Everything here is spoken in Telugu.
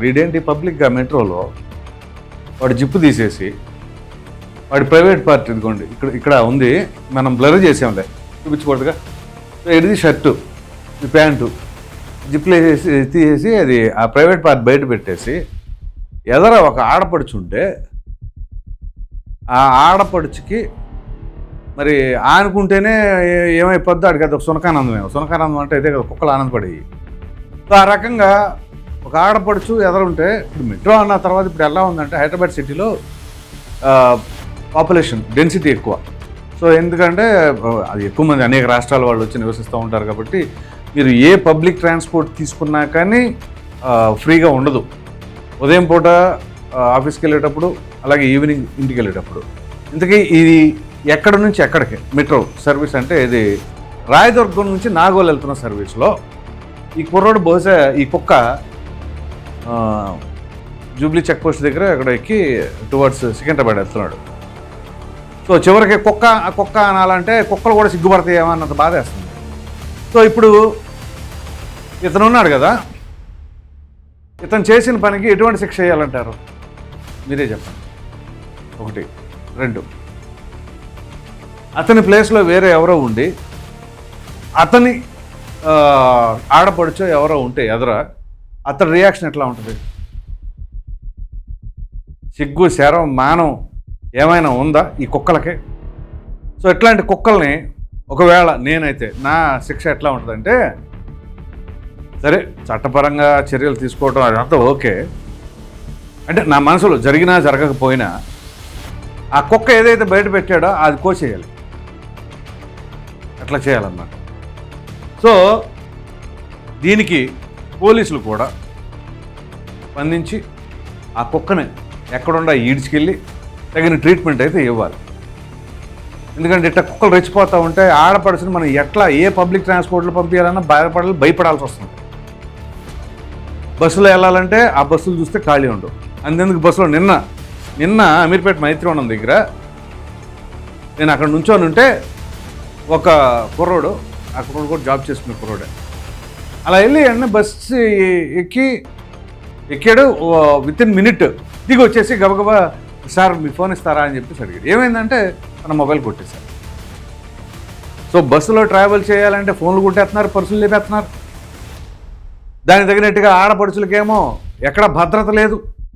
ఇదేంటి పబ్లిక్గా మెట్రోలో వాడు జిప్పు తీసేసి వాడి ప్రైవేట్ పార్టీ ఇదిగోండి ఇక్కడ ఉంది, మనం బ్లర్ చేసాంలే చూపించకూడదుగా. ఇది షర్టు, ఇది ప్యాంటు, జిప్లు వేసేసి తీసేసి అది ఆ ప్రైవేట్ పార్ట్ బయట పెట్టేసి ఎదర ఒక ఆడపడుచుంటే ఆ ఆడపడుచుకి మరి ఆనుకుంటేనే ఏమైపోద్దో అడిగి అది ఒక సునకానందం అంటే అయితే కదా కుక్కలు ఆనందపడేవి. సో ఆ రకంగా ఒక ఆడపడుచు ఎదరుంటే ఇప్పుడు మెట్రో అన్న తర్వాత ఇప్పుడు ఎలా ఉందంటే హైదరాబాద్ సిటీలో పాపులేషన్ డెన్సిటీ ఎక్కువ. సో ఎందుకంటే అది ఎక్కువ మంది అనేక రాష్ట్రాల వాళ్ళు వచ్చి నివసిస్తూ ఉంటారు కాబట్టి మీరు ఏ పబ్లిక్ ట్రాన్స్పోర్ట్ తీసుకున్నా కానీ ఫ్రీగా ఉండదు. ఉదయం పూట ఆఫీస్కి వెళ్ళేటప్పుడు, అలాగే ఈవినింగ్ ఇంటికి వెళ్ళేటప్పుడు. ఇంతకీ ఇది ఎక్కడి నుంచి ఎక్కడికి మెట్రో సర్వీస్ అంటే ఇది రాయదుర్గం నుంచి నాగోల్ వెళ్తున్న సర్వీస్లో ఈ కుర్రోడు బహుశా ఈ కుక్క జూబ్లీ చెక్ పోస్ట్ దగ్గర అక్కడ ఎక్కి టువర్డ్స్ సికింద్రాబాద్ వెళ్తున్నాడు. సో చివరికి కుక్క అనాలంటే కుక్కలు కూడా సిగ్గుపడతాయేమో అన్నంత బాధ వేస్తుంది. సో ఇప్పుడు ఇతను ఉన్నాడు కదా, ఇతను చేసిన పనికి ఎటువంటి శిక్ష వేయాలంటారు మీరే చెప్పండి. 1, 2 అతని ప్లేస్లో వేరే ఎవరో ఉండి అతని ఆడపడుచో ఎవరో ఉంటే ఎదుర అతని రియాక్షన్ ఎట్లా ఉంటుంది? సిగ్గు, శరం, మానం ఏమైనా ఉందా ఈ కుక్కలకి? సో ఇట్లాంటి కుక్కల్ని ఒకవేళ నేనైతే నా శిక్ష ఎట్లా ఉంటుందంటే, సరే చట్టపరంగా చర్యలు తీసుకోవడం అదంతా ఓకే, అంటే నా మనసులో జరిగినా జరగకపోయినా ఆ కుక్క ఏదైతే బయట పెట్టాడో అది కోసేయాలి, అట్లా చేయాలన్నమాట. సో దీనికి పోలీసులు కూడా స్పందించి ఆ కుక్కని ఎక్కడుండా ఈడ్చుకెళ్ళి తగిన ట్రీట్మెంట్ అయితే ఇవ్వాలి. ఎందుకంటే ఇట్లా కుక్కలు రెచ్చిపోతూ ఉంటే ఆడపడుచుని మనం ఎట్లా ఏ పబ్లిక్ ట్రాన్స్పోర్ట్లో పంపించాలన్నా భయపడాల్సి వస్తుంది. బస్సులో వెళ్ళాలంటే ఆ బస్సులు చూస్తే ఖాళీ ఉండవు. అంతెందుకు బస్సులో నిన్న అమీర్పేట మైత్రివనం దగ్గర నేను అక్కడ నుంచొని ఉంటే ఒక కుర్రోడు, ఆ కుర్రోడు కూడా జాబ్ చేసుకునే కుర్రోడే, అలా వెళ్ళి అన్నీ బస్సు ఎక్కాడు. వితిన్ మినిట్ దిగి వచ్చేసి గబగబా సార్ మీ ఫోన్ ఇస్తారా అని చెప్పేసి అడిగాడు. ఏమైందంటే మన మొబైల్ కొట్టేశారు. సో బస్సులో ట్రావెల్ చేయాలంటే ఫోన్లు కొట్టేస్తున్నారు, పర్సులు లేపేస్తున్నారు. దానికి తగినట్టుగా ఆడపడుచులకేమో ఎక్కడ భద్రత లేదు.